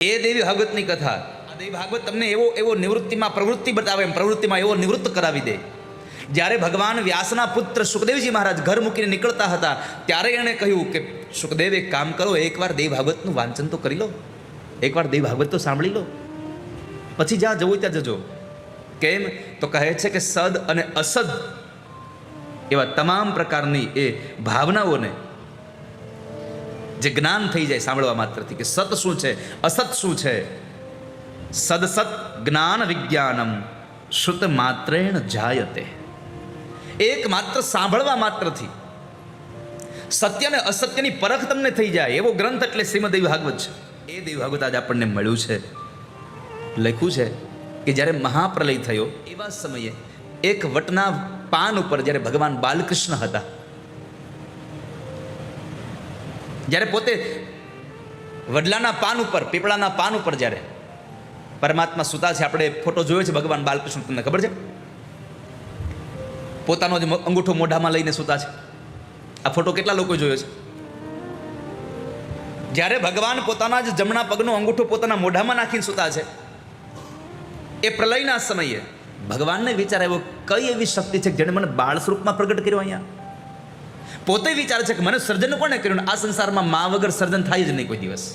એ દેવી ભાગવતની કથા. આ દેવી ભાગવત તમને એવો નિવૃત્તિમાં પ્રવૃત્તિ બતાવે, એમ પ્રવૃત્તિમાં એવો નિવૃત્ત કરાવી દે. જ્યારે ભગવાન વ્યાસના પુત્ર સુખદેવજી મહારાજ ઘર મૂકીને નીકળતા હતા, ત્યારે એણે કહ્યું કે સુખદેવ એક કામ કરો, એકવાર દેવી ભાગવતનું વાંચન તો કરી લો, એકવાર દેવી ભાગવત તો સાંભળી લો, પછી જ્યાં જવું ત્યાં જજો. કેમ? તો કહે છે કે સદ અને અસદ એવા તમામ પ્રકારની એ ભાવનાઓને જે જ્ઞાન થઈ જાય સાંભળવા માત્રથી, કે સત શું છે, અસત શું છે. સદસત જ્ઞાન વિજ્ઞાનમ શ્રુત માત્રેણ જાયતે. એક માત્ર સાંભળવા માત્રથી સત્ય અને અસત્યની પરખ તમને થઈ જાય એવો ગ્રંથ એટલે શ્રીમદ દેવી ભાગવત છે. એ દેવી ભાગવત આજે આપણને મળ્યું છે. લખ્યું છે કે જ્યારે મહાપ્રલય થયો એવા સમયે એક વટના પાન ઉપર જ્યારે ભગવાન બાલકૃષ્ણ હતા, જ્યારે પોતે વડલાના પાન ઉપર, પીપળાના પાન ઉપર જ્યારે પરમાત્મા સુતા છે. આપણે ફોટો જોયો છે ભગવાન બાલકૃષ્ણ, તમને ખબર છે? પોતાનો જ અંગૂઠો મોઢામાં લઈને સુતા છે. આ ફોટો કેટલા લોકો જોયો છે? જ્યારે ભગવાન પોતાના જ જમણા પગનો અંગૂઠો પોતાના મોઢામાં નાખીને સુતા છે, એ પ્રલયના સમયે ભગવાનને વિચાર આવ્યો, કઈ એવી શક્તિ છે જેણે મને બાળ સ્વરૂપમાં પ્રગટ કર્યો અહીંયા. પોતે વિચારે છે કે મને સર્જન કોને કર્યું? આ સંસારમાં મા વગર સર્જન થાય જ નહીં કોઈ દિવસ.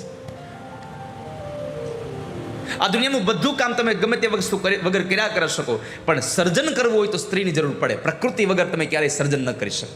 આ દુનિયાનું બધું કામ તમે ગમે તે વસ્તુ વગર કર્યા કરી શકો, પણ સર્જન કરવું હોય તો સ્ત્રીની જરૂર પડે. પ્રકૃતિ વગર તમે ક્યારેય સર્જન ન કરી શકો.